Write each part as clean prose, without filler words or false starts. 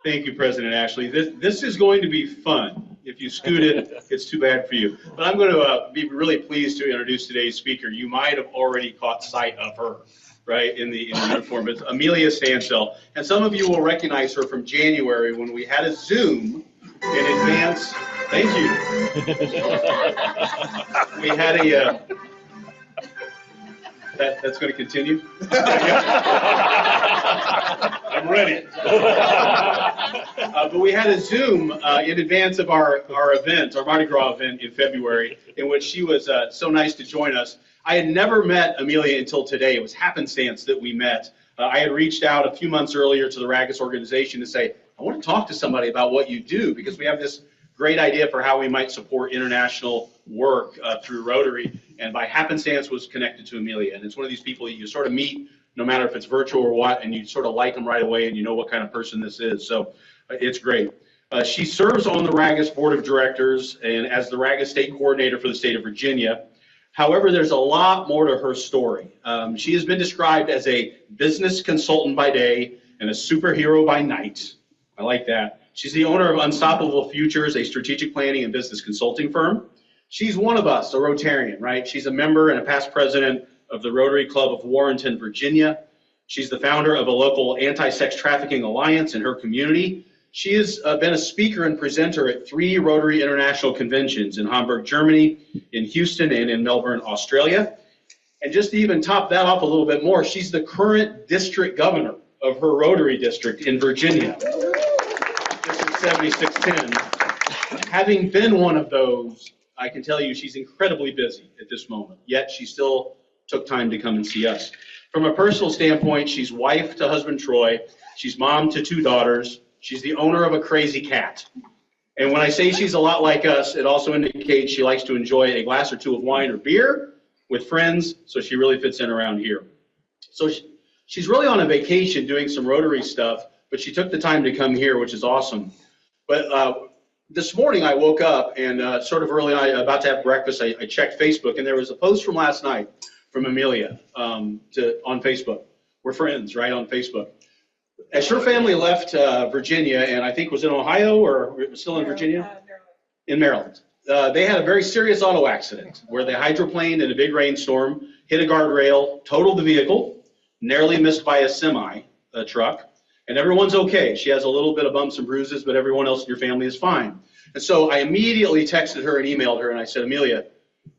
Thank you, President Ashley. This is going to be fun. If you scoot it, it's too bad for you. But I'm going to be really pleased to introduce today's speaker. You might have already caught sight of her, right, in the uniform. It's Amelia Stansell. And some of you will recognize her from January when we had a Zoom in advance. Thank you. We had a... That's going to continue? I'm ready. But we had a Zoom in advance of our event, our Mardi Gras event in February, in which she was so nice to join us. I had never met Amelia until today. It was happenstance that we met. I had reached out a few months earlier to the RAGAS organization to say, I want to talk to somebody about what you do, because we have this great idea for how we might support international work through Rotary, and by happenstance was connected to Amelia. And it's one of these people you sort of meet, no matter if it's virtual or what, and you sort of like them right away and you know what kind of person this is. So it's great. She serves on the RAGAS Board of Directors and as the RAGAS State Coordinator for the state of Virginia. However, there's a lot more to her story. She has been described as a business consultant by day and a superhero by night. I like that. She's the owner of Unstoppable Futures, a strategic planning and business consulting firm. She's one of us, a Rotarian, right? She's a member and a past president of the Rotary Club of Warrenton, Virginia. She's the founder of a local anti-sex trafficking alliance in her community. She has been a speaker and presenter at 3 Rotary International Conventions in Hamburg, Germany, in Houston, and in Melbourne, Australia. And just to even top that off a little bit more, she's the current district governor of her Rotary district in Virginia. This is 7610. Having been one of those, I can tell you she's incredibly busy at this moment, yet she still took time to come and see us. From a personal standpoint, she's wife to husband Troy, she's mom to 2 daughters, she's the owner of a crazy cat. And when I say she's a lot like us, it also indicates she likes to enjoy a glass or 2 of wine or beer with friends, so she really fits in around here. So she's really on a vacation doing some Rotary stuff, but she took the time to come here, which is awesome. But this morning I woke up and sort of early on, about to have breakfast, I checked Facebook, and there was a post from last night from Amelia on Facebook. We're friends, right, on Facebook. As her family left Virginia, and I think was in Ohio or still in Virginia? Maryland. In Maryland. They had a very serious auto accident where they hydroplaned in a big rainstorm, hit a guardrail, totaled the vehicle, narrowly missed by a semi truck. And everyone's okay. She has a little bit of bumps and bruises, but everyone else in your family is fine. And so I immediately texted her and emailed her, and I said, Amelia,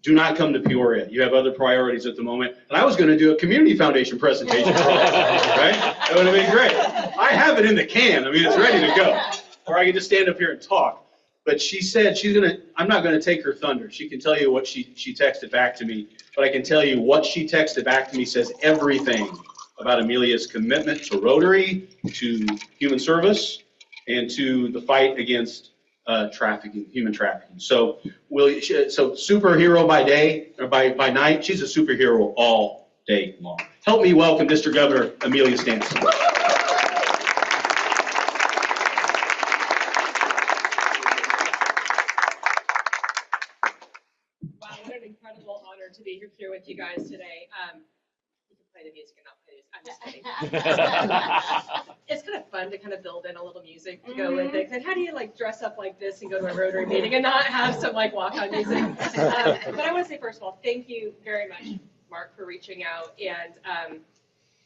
do not come to Peoria. You have other priorities at the moment. And I was going to do a community foundation presentation for us, right? That would have been great. I have it in the can. I mean, it's ready to go. Or I can just stand up here and talk. But she said I'm not going to take her thunder. She can tell you what she texted back to me. But I can tell you what she texted back to me says everything about Amelia's commitment to Rotary, to human service, and to the fight against trafficking, human trafficking. So, superhero by day or by night, she's a superhero all day long. Help me welcome District Governor Amelia Stansell. Wow, what an incredible honor to be here with you guys today. You can play the music and not play this. I'm just kidding. It's kind of fun to kind of build in a little music to go with it. And how do you like dress up like this and go to a Rotary meeting and not have some like walk-on music? But I want to say, first of all, thank you very much, Mark, for reaching out and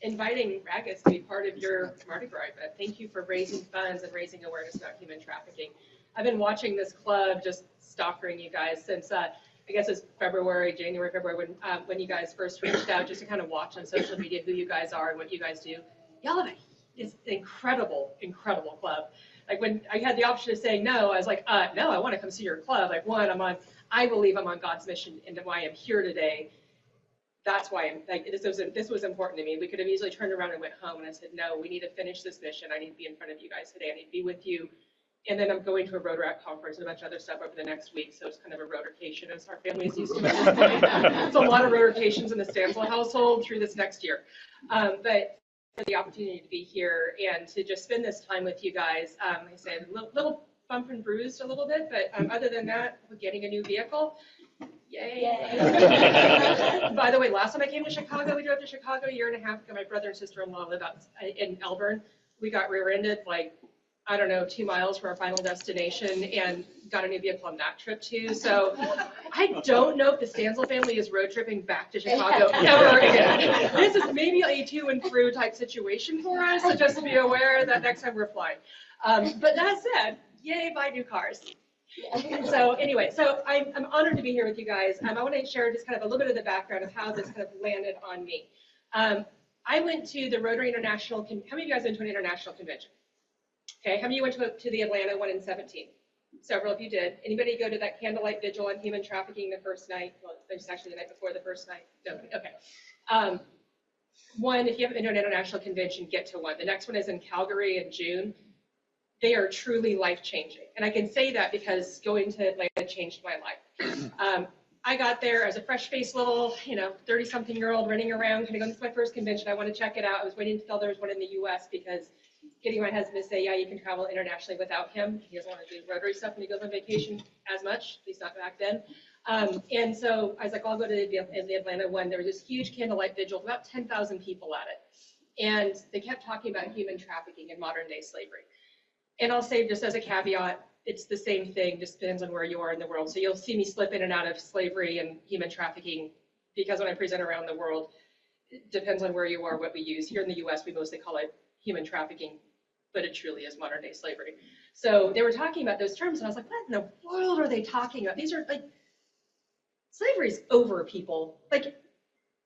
inviting RAGAS to be part of your Mardi Gras event. Thank you for raising funds and raising awareness about human trafficking. I've been watching this club, just stalking you guys since I guess it's January, February, when you guys first reached out, just to kind of watch on social media who you guys are and what you guys do. Y'all have it's an incredible, incredible club. Like when I had the option of saying no, I was like, no, I want to come see your club. Like one, I believe I'm on God's mission and why I'm here today. That's why I'm like, this was important to me. We could have easily turned around and went home, and I said, no, we need to finish this mission. I need to be in front of you guys today. I need to be with you. And then I'm going to a Rotaract conference and a bunch of other stuff over the next week. So it's kind of a rotation, as our family is used to at this point. It's a lot of rotations in the Stansell household through this next year. But for the opportunity to be here and to just spend this time with you guys, I said a little bump and bruised a little bit, but other than that, we're getting a new vehicle. Yay. By the way, last time I came to Chicago, we drove to Chicago a year and a half ago. My brother and sister-in-law live out in Elburn. We got rear-ended like I don't know, 2 miles from our final destination and got a new vehicle on that trip too. So I don't know if the Stansell family is road tripping back to Chicago ever again. This is maybe a to and fro type situation for us, so just to be aware that next time we're flying. But that said, yay, buy new cars. So anyway, so I'm honored to be here with you guys. I want to share just kind of a little bit of the background of how this kind of landed on me. I went to the Rotary International, how many of you guys went to an international convention? Okay, how many of you went to the Atlanta one in 17? Several of you did. Anybody go to that candlelight vigil on human trafficking the first night? Well, there's actually the night before the first night. No, okay. One, if you haven't been to an international convention, get to one. The next one is in Calgary in June. They are truly life-changing. And I can say that because going to Atlanta changed my life. I got there as a fresh-faced little, 30-something-year-old running around, kind of going, this is my first convention, I want to check it out. I was waiting until there was one in the U.S. because getting my husband to say, yeah, you can travel internationally without him. He doesn't want to do Rotary stuff when he goes on vacation as much, at least not back then. And so I was like, I'll go to the Atlanta one. There was this huge candlelight vigil, about 10,000 people at it. And they kept talking about human trafficking and modern-day slavery. And I'll say, just as a caveat, it's the same thing, just depends on where you are in the world. So you'll see me slip in and out of slavery and human trafficking because when I present around the world, it depends on where you are, what we use. Here in the US, we mostly call it human trafficking, but it truly is modern day slavery. So they were talking about those terms and I was like, what in the world are they talking about? These are like, slavery's over, people. Like,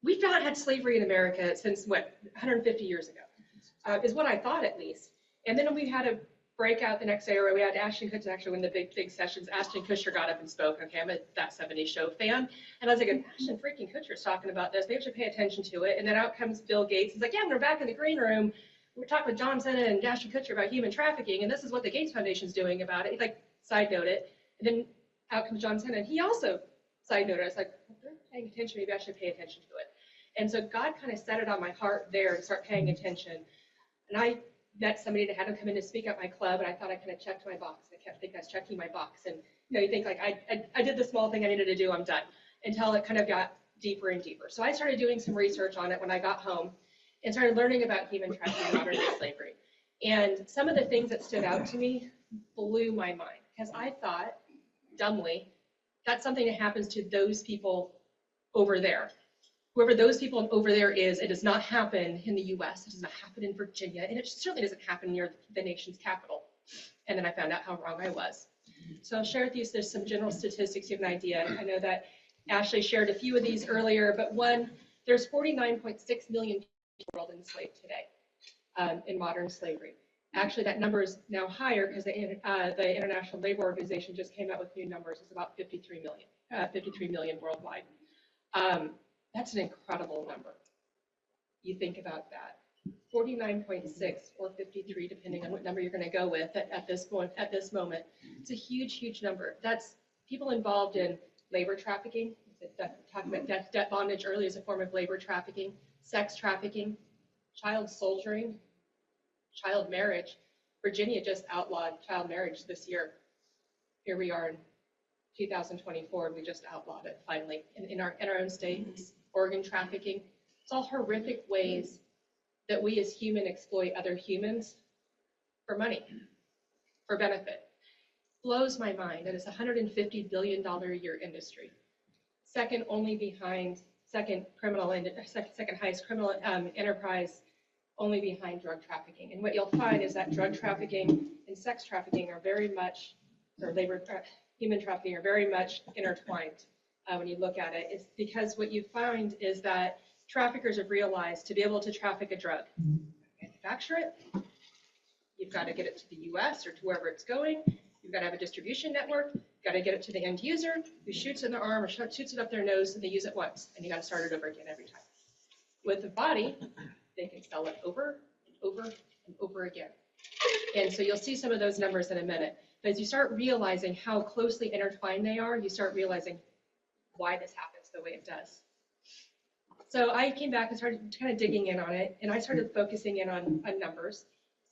we've not had slavery in America since, what, 150 years ago, is what I thought at least. And then we had a breakout the next day, or we had Ashton Kutcher, actually one of the big sessions. Ashton Kutcher got up and spoke. Okay, I'm a That 70s Show fan. And I was like, Ashton freaking Kutcher's talking about this. Maybe I should pay attention to it. And then out comes Bill Gates. He's like, yeah, we're back in the green room. We're talking with John Cena and Ashton Kutcher about human trafficking. And this is what the Gates Foundation's doing about it. He's like, side note it. And then out comes John Cena. And he also side noted. I was like, well, they're paying attention. Maybe I should pay attention to it. And so God kind of set it on my heart there to start paying attention. And I met somebody that had him come in to speak at my club, and I thought I kind of checked my box. I kept thinking I was checking my box, and you think like I did the small thing I needed to do, I'm done, until it kind of got deeper and deeper. So I started doing some research on it when I got home, and started learning about human trafficking and modern day slavery. And some of the things that stood out to me blew my mind, because I thought, dumbly, that's something that happens to those people over there. Whoever those people over there is, it does not happen in the US, it does not happen in Virginia, and it certainly doesn't happen near the nation's capital. And then I found out how wrong I was. So I'll share with you, there's some general statistics, you have an idea. I know that Ashley shared a few of these earlier, but one, there's 49.6 million people enslaved today in modern slavery. Actually, that number is now higher because the International Labor Organization just came out with new numbers. It's about 53 million worldwide. That's an incredible number. You think about that. 49.6 or 53, depending on what number you're going to go with at this moment. It's a huge, huge number. That's people involved in labor trafficking. Talking about debt bondage earlier as a form of labor trafficking, sex trafficking, child soldiering, child marriage. Virginia just outlawed child marriage this year. Here we are in 2024, we just outlawed it finally in our own state. Organ trafficking. It's all horrific ways that we as humans exploit other humans for money, for benefit. Blows my mind that it's a $150 billion a year industry. Second highest criminal enterprise, only behind drug trafficking. And what you'll find is that drug trafficking and sex trafficking are very much, or human trafficking are very much intertwined. When you look at it, it's because what you find is that traffickers have realized to be able to traffic a drug, manufacture it, you've got to get it to the US or to wherever it's going, you've got to have a distribution network, you've got to get it to the end user who shoots it in their arm or shoots it up their nose and they use it once, and you got to start it over again every time. With the body, they can sell it over and over and over again. And so you'll see some of those numbers in a minute. But as you start realizing how closely intertwined they are, you start realizing why this happens the way it does. So I came back and started kind of digging in on it, and I started focusing in on numbers.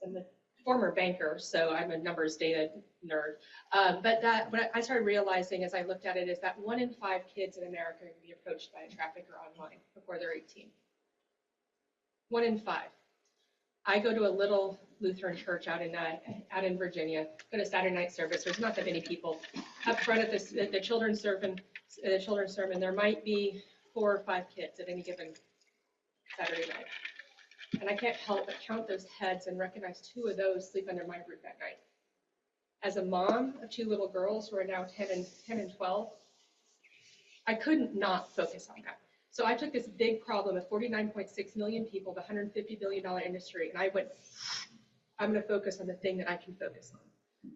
I'm a former banker, so I'm a numbers data nerd. But what I started realizing as I looked at it is that 1 in 5 kids in America can be approached by a trafficker online before they're 18. 1 in 5. I go to a little Lutheran church out in Virginia. Go to Saturday night service. There's not that many people. Up front at the children's sermon, there might be 4 or 5 kids at any given Saturday night. And I can't help but count those heads and recognize 2 of those sleep under my roof at night. As a mom of 2 little girls who are now 10 and 12, I couldn't not focus on that. So I took this big problem of 49.6 million people, the $150 billion industry, and I went, I'm going to focus on the thing that I can focus on.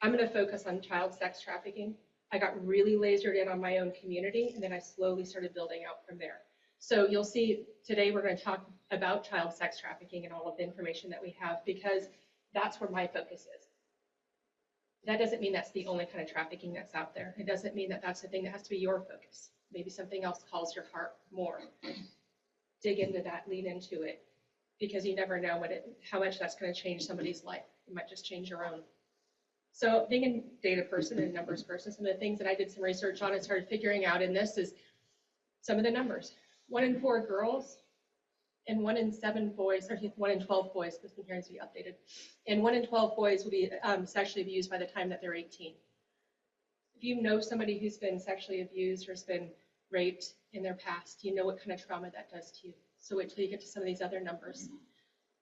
I'm going to focus on child sex trafficking. I got really lasered in on my own community, and then I slowly started building out from there. So you'll see today we're going to talk about child sex trafficking and all of the information that we have, because that's where my focus is. That doesn't mean that's the only kind of trafficking that's out there. It doesn't mean that that's the thing that has to be your focus. Maybe something else calls your heart more. Dig into that, lean into it, because you never know how much that's going to change somebody's life. It might just change your own. So being a data person and a numbers person, some of the things that I did some research on and started figuring out in this is some of the numbers. 1 in 4 girls and 1 in 7 boys, or 1 in 12 boys, because the parents will be updated, and 1 in 12 boys will be sexually abused by the time that they're 18. If you know somebody who's been sexually abused or has been raped in their past, you know what kind of trauma that does to you. So wait till you get to some of these other numbers.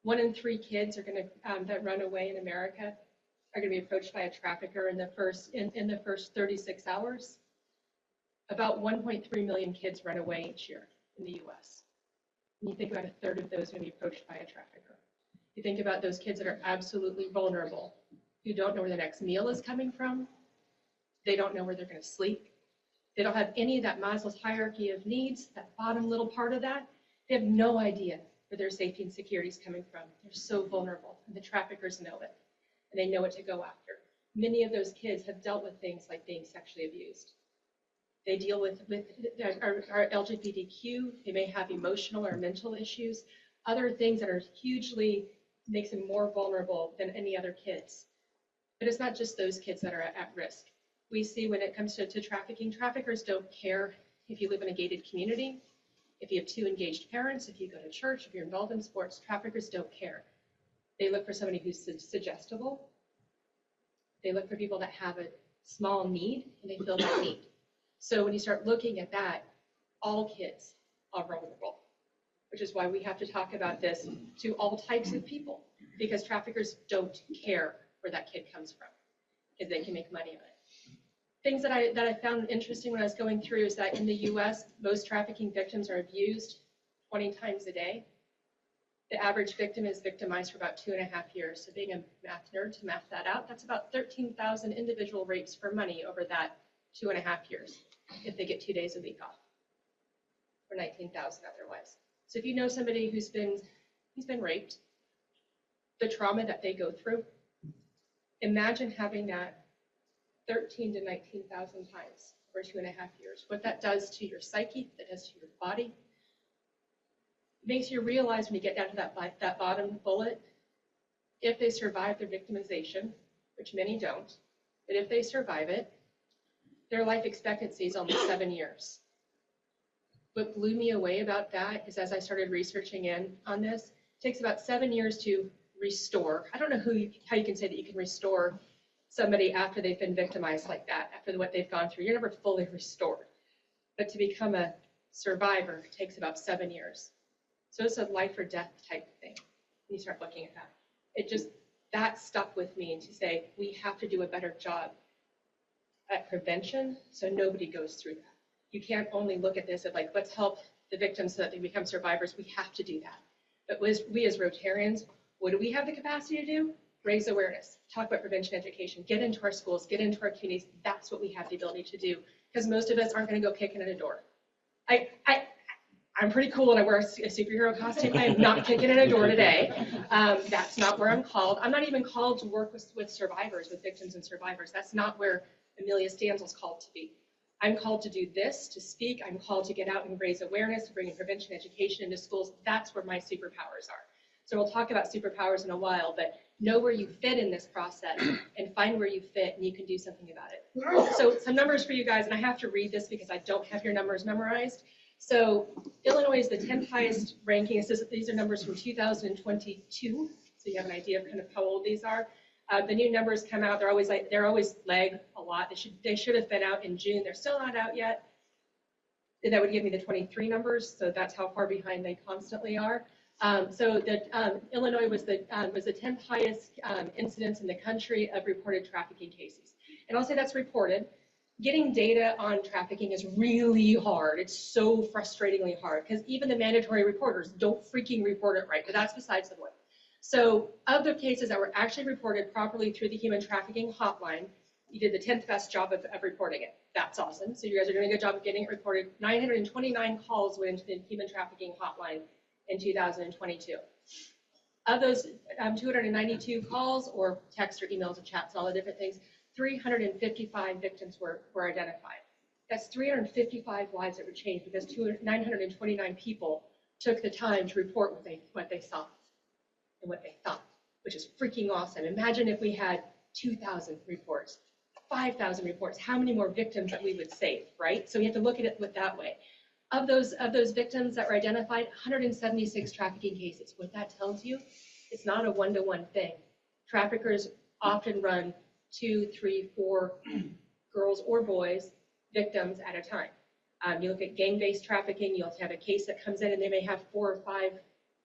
1 in 3 kids are going to that run away in America are going to be approached by a trafficker in the first 36 hours. About 1.3 million kids run away each year in the U.S. And you think about 1/3 of those are going to be approached by a trafficker. You think about those kids that are absolutely vulnerable, who don't know where the next meal is coming from. They don't know where they're going to sleep. They don't have any of that Maslow's hierarchy of needs, that bottom little part of that. They have no idea where their safety and security is coming from. They're so vulnerable, and the traffickers know it, and they know what to go after. Many of those kids have dealt with things like being sexually abused. They deal with our LGBTQ. They may have emotional or mental issues, other things that are hugely makes them more vulnerable than any other kids. But it's not just those kids that are at risk. We see when it comes to trafficking, traffickers don't care if you live in a gated community, if you have 2 engaged parents, if you go to church, if you're involved in sports. Traffickers don't care. They look for somebody who's suggestible. They look for people that have a small need, and they fill that need. So when you start looking at that, all kids are vulnerable, which is why we have to talk about this to all types of people, because traffickers don't care where that kid comes from, because they can make money on it. Things that I found interesting when I was going through is that in the U.S., most trafficking victims are abused 20 times a day. The average victim is victimized for about 2.5 years. So being a math nerd, to math that out, that's about 13,000 individual rapes for money over that 2.5 years, if they get 2 days a week off, or 19,000 otherwise. So if you know somebody who's been raped, the trauma that they go through, imagine having that 13 to 19,000 times over 2.5 years. What that does to your psyche, that does to your body, makes you realize when you get down to that bottom bullet, if they survive their victimization, which many don't, but if they survive it, their life expectancy is almost 7 years. What blew me away about that is, as I started researching in on this, it takes about 7 years to restore. I don't know how you can say that you can restore somebody after they've been victimized like that, after what they've gone through. You're never fully restored. But to become a survivor takes about 7 years. So it's a life or death type thing when you start looking at that. That stuck with me to say, we have to do a better job at prevention so nobody goes through that. You can't only look at this at like, let's help the victims so that they become survivors. We have to do that. But we as Rotarians, what do we have the capacity to do? Raise awareness, talk about prevention education, get into our schools, get into our communities. That's what we have the ability to do, because most of us aren't going to go kicking at a door. I'm pretty cool and I wear a superhero costume. I am not kicking in a door today. That's not where I'm called. I'm not even called to work with survivors, with victims and survivors. That's not where Amelia Stansell's called to be. I'm called to do this, to speak. I'm called to get out and raise awareness, to bring in prevention education into schools. That's where my superpowers are. So we'll talk about superpowers in a while, but know where you fit in this process and find where you fit, and you can do something about it. So some numbers for you guys, and I have to read this because I don't have your numbers memorized. So Illinois is the 10th highest ranking. These are numbers from 2022, so you have an idea of kind of how old these are. The new numbers come out. They're always lag a lot. They should have been out in June. They're still not out yet. That would give me the 23 numbers. So that's how far behind they constantly are. Illinois was the 10th highest incidence in the country of reported trafficking cases. And I'll say that's reported. Getting data on trafficking is really hard. It's so frustratingly hard because even the mandatory reporters don't freaking report it right, but that's besides the point. So of the cases that were actually reported properly through the human trafficking hotline, you did the 10th best job of reporting it. That's awesome. So you guys are doing a good job of getting it reported. 929 calls went into the human trafficking hotline in 2022. Of those 292 calls or text or emails or chats, all the different things, 355 victims were identified. That's 355 lives that were changed because 929 people took the time to report what they saw and what they thought, which is freaking awesome. Imagine if we had 2,000 reports, 5,000 reports, how many more victims that we would save, right? So we have to look at it that way. Of those victims that were identified, 176 trafficking cases. What that tells you, it's not a one-to-one thing. Traffickers often run 2, 3, 4 girls or boys, victims at a time. You look at gang-based trafficking, you'll have a case that comes in and they may have 4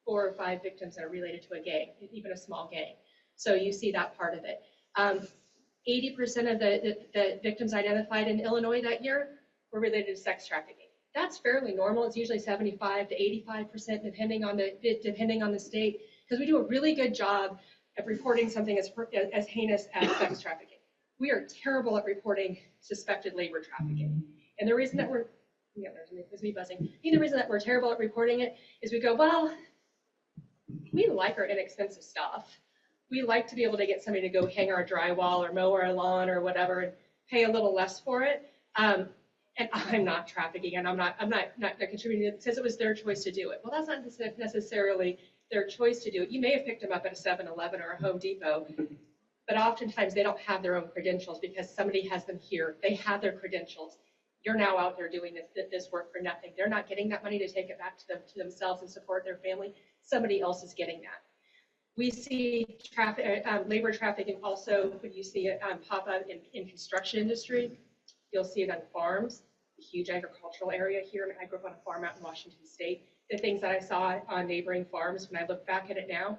or 5 victims that are related to a gang, even a small gang. So you see that part of it. 80% of the victims identified in Illinois that year were related to sex trafficking. That's fairly normal. It's usually 75 to 85% depending on the state, because we do a really good job of reporting something as heinous as sex trafficking. We are terrible at reporting suspected labor trafficking. And the reason that there's me buzzing. The reason that we're terrible at reporting it is we go, well, we like our inexpensive stuff. We like to be able to get somebody to go hang our drywall or mow our lawn or whatever and pay a little less for it. And I'm not trafficking, and I'm not contributing. It says it was their choice to do it. Well, that's not necessarily their choice to do it. You may have picked them up at a 7-Eleven or a Home Depot, but oftentimes they don't have their own credentials because somebody has them here. They have their credentials. You're now out there doing this work for nothing. They're not getting that money to take it back to themselves and support their family. Somebody else is getting that. We see labor trafficking also when you see it pop up in construction industry. You'll see it on farms, a huge agricultural area here. I grew up on a farm out in Washington State. The things that I saw on neighboring farms, when I look back at it now,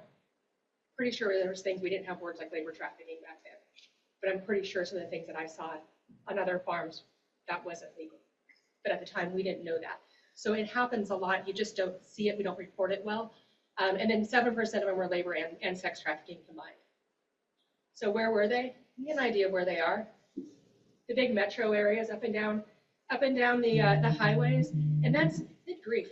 pretty sure there was things, we didn't have words like labor trafficking back then. But I'm pretty sure some of the things that I saw on other farms, that wasn't legal. But at the time, we didn't know that. So it happens a lot. You just don't see it. We don't report it well. And then 7% of them were labor and sex trafficking combined. So where were they? You get an idea of where they are. The big metro areas up and down the highways, and that's good grief.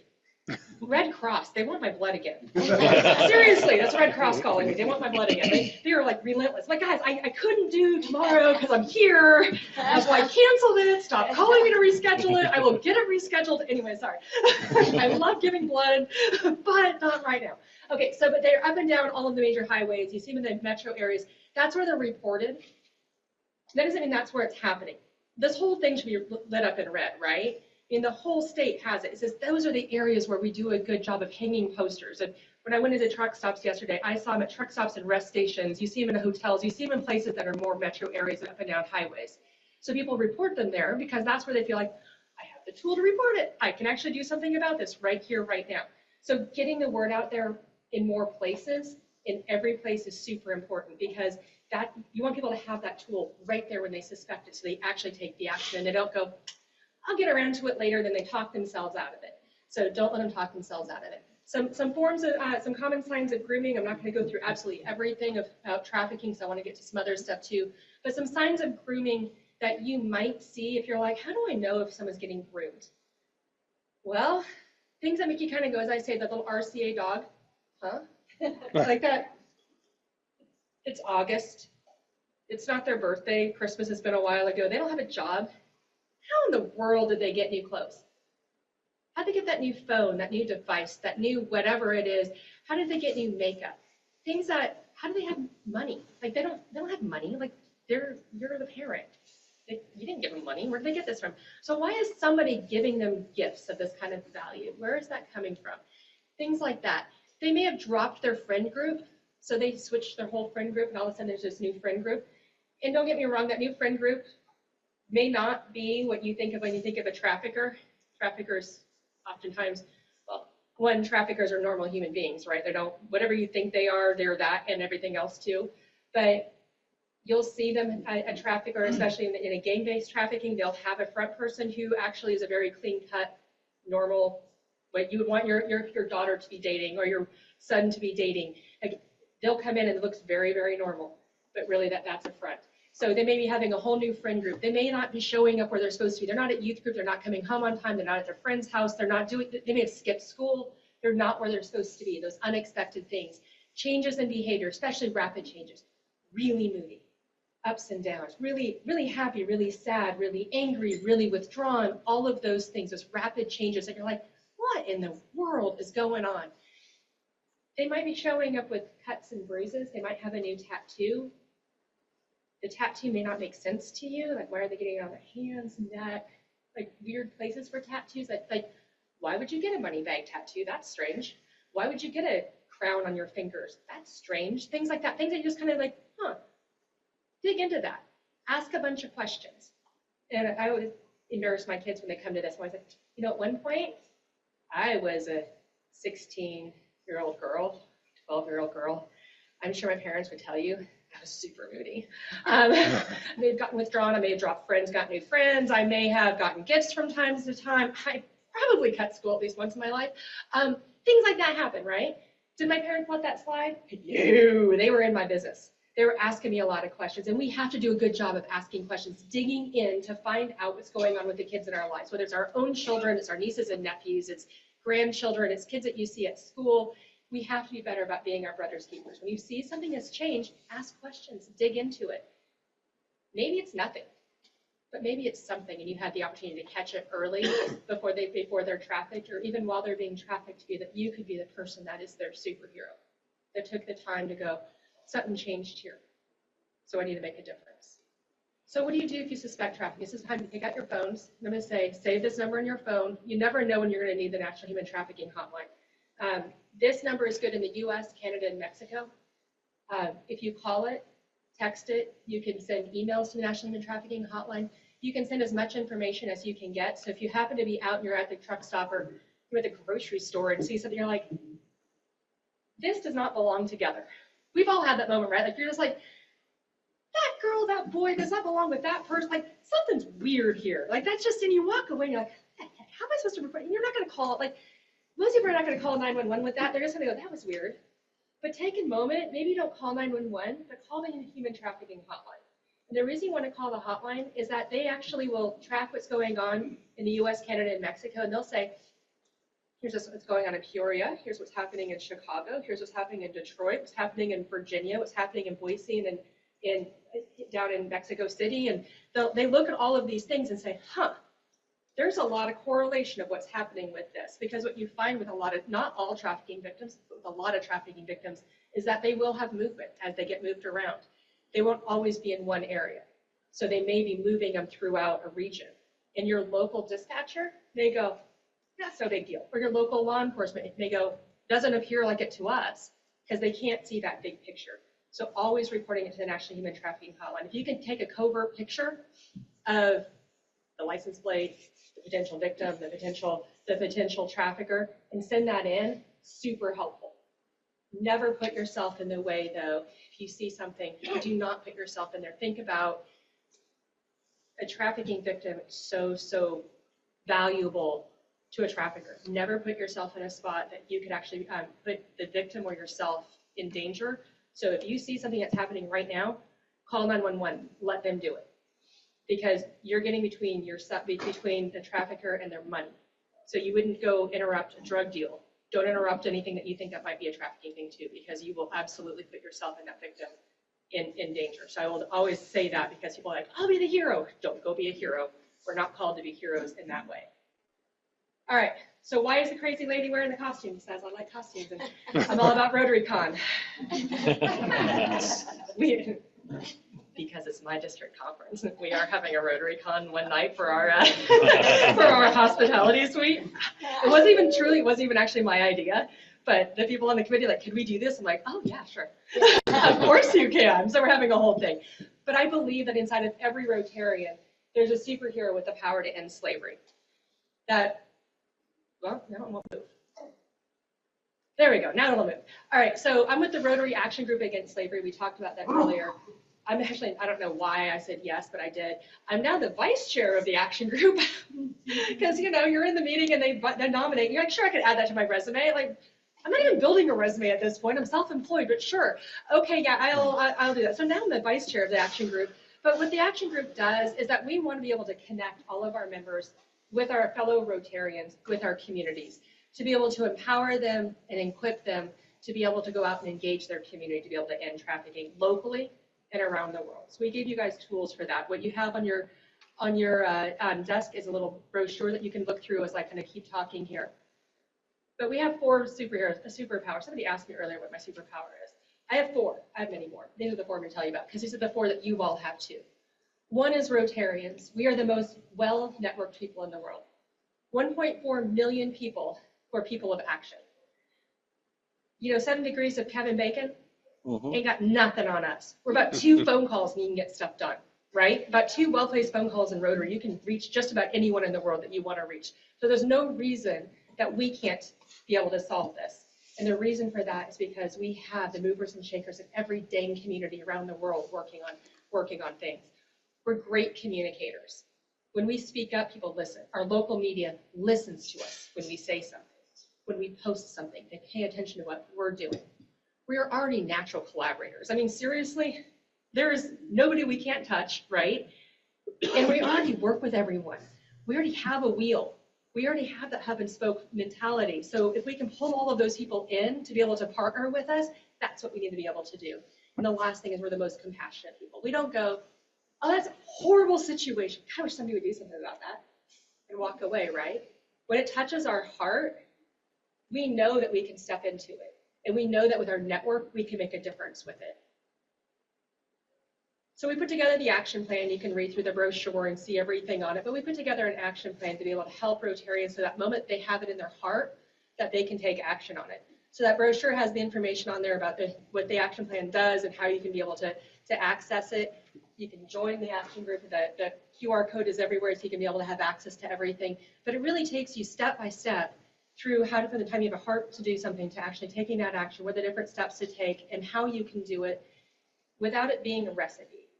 Red Cross, they want my blood again. Seriously, that's Red Cross calling me. They want my blood again. They are like relentless. Like, guys, I couldn't do tomorrow because I'm here. That's why I canceled it. Stop calling me to reschedule it. I will get it rescheduled. Anyway, sorry. I love giving blood, but not right now. Okay, so but they're up and down all of the major highways. You see them in the metro areas. That's where they're reported. That doesn't mean that's where it's happening. This whole thing should be lit up in red, right? I mean, the whole state has it. It says those are the areas where we do a good job of hanging posters. And when I went into truck stops yesterday, I saw them at truck stops and rest stations. You see them in the hotels. You see them in places that are more metro areas and up and down highways. So people report them there because that's where they feel like, I have the tool to report it. I can actually do something about this right here, right now. So getting the word out there in more places, in every place, is super important because that you want people to have that tool right there when they suspect it, so they actually take the action and they don't go, I'll get around to it later, then they talk themselves out of it. So don't let them talk themselves out of it. Some forms of, some common signs of grooming. I'm not going to go through absolutely everything about trafficking, so I want to get to some other stuff too. But some signs of grooming that you might see if you're like, how do I know if someone's getting groomed? Well, things that make you kind of go, as I say, the little RCA dog, huh? Like that. It's August. It's not their birthday. Christmas has been a while ago. They don't have a job. How in the world did they get new clothes? How'd they get that new phone, that new device, that new whatever it is? How did they get new makeup? Things that, how do they have money? Like they don't have money. Like you're the parent. You didn't give them money. Where did they get this from? So why is somebody giving them gifts of this kind of value? Where is that coming from? Things like that. They may have dropped their friend group, so they switched their whole friend group, and all of a sudden there's this new friend group. And don't get me wrong, that new friend group may not be what you think of when you think of a trafficker. Traffickers oftentimes, well, one, traffickers are normal human beings, right? They don't, whatever you think they are, they're that and everything else too. But you'll see them, a trafficker, especially in a gang-based trafficking, they'll have a front person who actually is a very clean-cut, normal, what you would want your daughter to be dating or your son to be dating. Like, they'll come in and it looks very, very normal, but really that's a front. So they may be having a whole new friend group. They may not be showing up where they're supposed to be. They're not at youth group. They're not coming home on time. They're not at their friend's house. They're not doing, they may have skipped school. They're not where they're supposed to be. Those unexpected things. Changes in behavior, especially rapid changes. Really moody. Ups and downs. Really, really happy, really sad, really angry, really withdrawn. All of those things, those rapid changes that you're like, what in the world is going on? They might be showing up with cuts and bruises. They might have a new tattoo. The tattoo may not make sense to you. Like, why are they getting it on their hands, neck, like weird places for tattoos? Like, why would you get a money bag tattoo? That's strange. Why would you get a crown on your fingers? That's strange. Things like that. Things that you just kind of like, huh. Dig into that. Ask a bunch of questions. And I would embarrass my kids when they come to this. I was like, you know, at one point, I was a 16-year-old girl, 12-year-old girl. I'm sure my parents would tell you I was super moody. I may have gotten withdrawn. I may have dropped friends, got new friends. I may have gotten gifts from time to time. I probably cut school at least once in my life. Things like that happen, right? Did my parents let that slide? No, they were in my business. They were asking me a lot of questions, and we have to do a good job of asking questions, digging in to find out what's going on with the kids in our lives, whether it's our own children, it's our nieces and nephews, it's grandchildren, it's kids that you see at school. We have to be better about being our brother's keepers. When you see something has changed, ask questions, dig into it. Maybe it's nothing, but maybe it's something, and you had the opportunity to catch it early before they're trafficked, or even while they're being trafficked, that you could be the person that is their superhero, that took the time to go, something changed here, so I need to make a difference. So what do you do if you suspect trafficking? This is time to pick out your phones. I'm going to say, save this number in your phone. You never know when you're going to need the National Human Trafficking Hotline. This number is good in the US, Canada, and Mexico. If you call it, text it, you can send emails to the National Human Trafficking Hotline. You can send as much information as you can get. So if you happen to be out and you're at the truck stop or you're at the grocery store and see something, you're like, this does not belong together. We've all had that moment, right? Like, you're just like, that girl, that boy, does not belong with that person. Like, something's weird here. Like, that's just, and you walk away and you're like, how am I supposed to report? And you're not going to call, like, most people are not going to call 911 with that. They're just going to go, that was weird. But take a moment, maybe don't call 911, but call the Human Trafficking Hotline. And the reason you want to call the hotline is that they actually will track what's going on in the US, Canada, and Mexico, and they'll say, here's what's going on in Peoria, here's what's happening in Chicago, here's what's happening in Detroit, what's happening in Virginia, what's happening in Boise and down in Mexico City. And they look at all of these things and say, huh, there's a lot of correlation of what's happening with this. Because what you find with not all trafficking victims, but with a lot of trafficking victims, is that they will have movement as they get moved around. They won't always be in one area. So they may be moving them throughout a region. And your local dispatcher may go, that's no big deal. Or your local law enforcement may go, doesn't appear like it to us, because they can't see that big picture. So always reporting it to the National Human Trafficking Hotline. If you can take a covert picture of the license plate, the potential victim, the potential trafficker, and send that in, super helpful. Never put yourself in the way, though. If you see something, do not put yourself in there. Think about a trafficking victim. It's so valuable to a trafficker. Never put yourself in a spot that you could actually put the victim or yourself in danger. So if you see something that's happening right now, call 911. Let them do it, because you're getting between the trafficker and their money. So you wouldn't go interrupt a drug deal. Don't interrupt anything that you think that might be a trafficking thing too, because you will absolutely put yourself and that victim in danger. So I will always say that, because people are like, I'll be the hero. Don't go be a hero. We're not called to be heroes in that way. All right, so why is the crazy lady wearing the costume? Says I like costumes, and I'm all about Rotary Con. The because it's my district conference. We are having a Rotary Con one night for our for our hospitality suite. It wasn't even actually my idea, but the people on the committee like, could we do this? I'm like, oh yeah, sure. Of course you can. So we're having a whole thing. But I believe that inside of every Rotarian, there's a superhero with the power to end slavery. That, well, now it won't move. There we go, now it'll move. All right, so I'm with the Rotary Action Group Against Slavery. We talked about that earlier. I'm actually, I don't know why I said yes, but I did. I'm now the vice chair of the action group because, you know, you're in the meeting and they nominate. You're like, sure, I could add that to my resume. Like, I'm not even building a resume at this point. I'm self-employed, but sure. Okay, yeah, I'll do that. So now I'm the vice chair of the action group. But what the action group does is that we want to be able to connect all of our members with our fellow Rotarians, with our communities, to be able to empower them and equip them to be able to go out and engage their community, to be able to end trafficking locally and around the world. So we gave you guys tools for that. What you have on your desk is a little brochure that you can look through as I kind of keep talking here. But we have 4 superpowers. Somebody asked me earlier what my superpower is. I have 4. I have many more. These are the 4 I'm going to tell you about because these are the 4 that you all have too. One is Rotarians. We are the most well-networked people in the world. 1.4 million people who are people of action. You know, 7 degrees of Kevin Bacon ain't got nothing on us. We're about 2 phone calls and you can get stuff done, right? About 2 well-placed phone calls in Rotary. You can reach just about anyone in the world that you want to reach. So there's no reason that we can't be able to solve this. And the reason for that is because we have the movers and shakers in every dang community around the world working on things. We're great communicators. When we speak up, people listen. Our local media listens to us when we say something. When we post something, they pay attention to what we're doing. We are already natural collaborators. I mean, seriously, there is nobody we can't touch, right? And we already work with everyone. We already have a wheel. We already have that hub and spoke mentality. So if we can pull all of those people in to be able to partner with us, that's what we need to be able to do. And the last thing is we're the most compassionate people. We don't go, oh, that's a horrible situation. I wish somebody would do something about that and walk away, right? When it touches our heart, we know that we can step into it. And we know that with our network, we can make a difference with it. So we put together the action plan. You can read through the brochure and see everything on it. But we put together an action plan to be able to help Rotarians so that moment they have it in their heart, that they can take action on it. So that brochure has the information on there about what the action plan does and how you can be able to access it. You can join the action group. The QR code is everywhere, so you can be able to have access to everything. But it really takes you step by step through how to, from the time you have a heart to do something to actually taking that action, what are the different steps to take, and how you can do it without it being a recipe.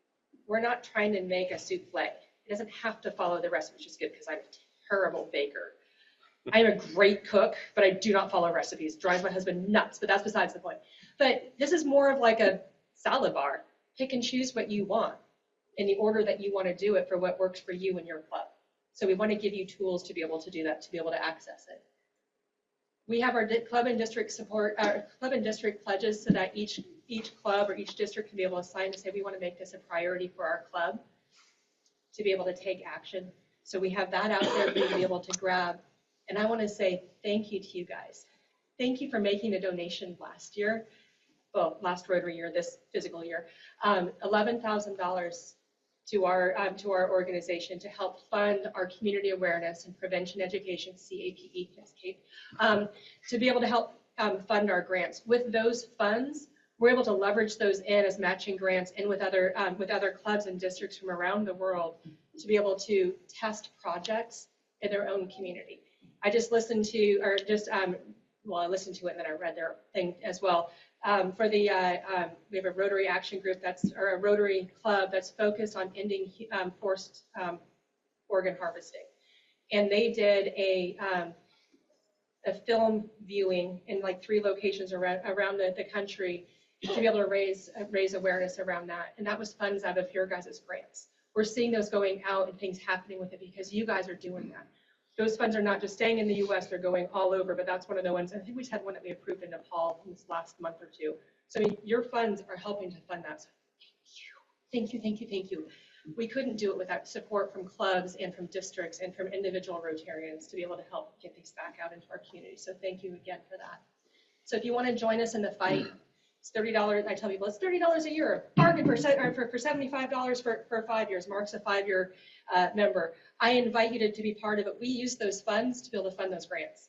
We're not trying to make a souffle. It doesn't have to follow the recipe, which is good because I'm a terrible baker. I'm a great cook, but I do not follow recipes. It drives my husband nuts, but that's besides the point. But this is more of like a salad bar. Pick and choose what you want in the order that you want to do it for what works for you and your club. So we want to give you tools to be able to do that, to be able to access it. We have our club and district support, our club and district pledges so that each club or each district can be able to sign to say we want to make this a priority for our club to be able to take action. So we have that out there for you to be able to grab. And I want to say thank you to you guys. Thank you for making a donation last year, well, last Rotary year, this physical year, $11,000 to our organization to help fund our community awareness and prevention education, CAPE, to be able to help fund our grants. With those funds, we're able to leverage those in as matching grants and with other clubs and districts from around the world to be able to test projects in their own community. I just listened to, or just, well, I listened to it and then I read their thing as well. For the, we have a Rotary Action Group or a Rotary Club that's focused on ending forced organ harvesting. And they did a film viewing in like 3 locations around the country to be able to raise awareness around that. And that was funds out of your guys' grants. We're seeing those going out and things happening with it because you guys are doing that. Those funds are not just staying in the U.S., they're going all over, but that's one of the ones, I think we just had one that we approved in Nepal in this last month or 2. So I mean, your funds are helping to fund that. So thank you, thank you, thank you. We couldn't do it without support from clubs and from districts and from individual Rotarians to be able to help get these back out into our community. So thank you again for that. So if you want to join us in the fight, It's $30. I tell people it's $30 a year. Bargain for $75 for 5 years. Mark's a 5-year member. I invite you to be part of it. We use those funds to be able to fund those grants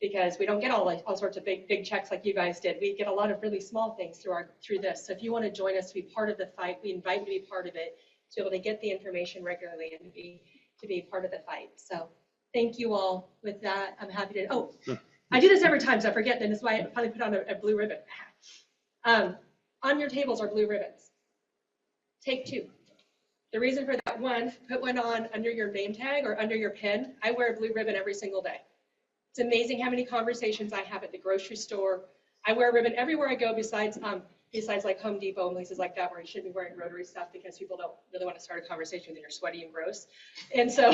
because we don't get all sorts of big checks like you guys did. We get a lot of really small things through this. So if you want to join us to be part of the fight, we invite you to be part of it, to be able to get the information regularly and to be part of the fight. So thank you all. With that, I'm happy to. Oh, I do this every time, so I forget. Then this is why I finally put on a blue ribbon. On your tables are blue ribbons. Take 2. The reason for that, one, put one on under your name tag or under your pen. I wear a blue ribbon every single day. It's amazing how many conversations I have at the grocery store. I wear a ribbon everywhere I go besides like Home Depot and places like that where you shouldn't be wearing Rotary stuff because people don't really want to start a conversation when you're sweaty and gross. And so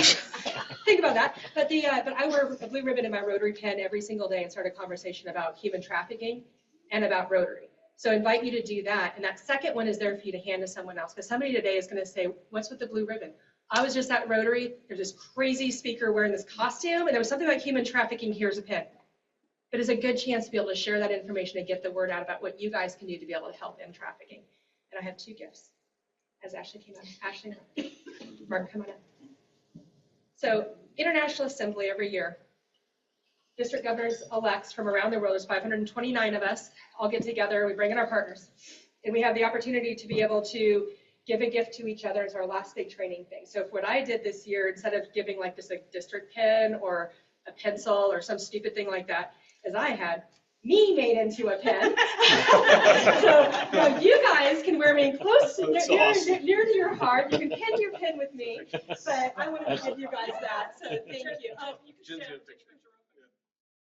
think about that. But I wear a blue ribbon in my Rotary pen every single day and start a conversation about human trafficking and about Rotary. So I invite you to do that. And that second one is there for you to hand to someone else. Because somebody today is going to say, what's with the blue ribbon? I was just at Rotary. There's this crazy speaker wearing this costume. And there was something like human trafficking. Here's a pin. But it's a good chance to be able to share that information and get the word out about what you guys can do to be able to help end trafficking. And I have 2 gifts. As Ashley came out. Ashley, Mark, come on up. So International Assembly every year. District governors-elects from around the world, there's 529 of us, all get together, we bring in our partners, and we have the opportunity to be able to give a gift to each other. It's our last big training thing. So what I did this year, instead of giving like this district pen or a pencil or some stupid thing like that, is I had me made into a pen. So now you guys can wear me close to near to your heart. You can pin your pen with me, but I wanted to give you guys that, so thank you. You can stand.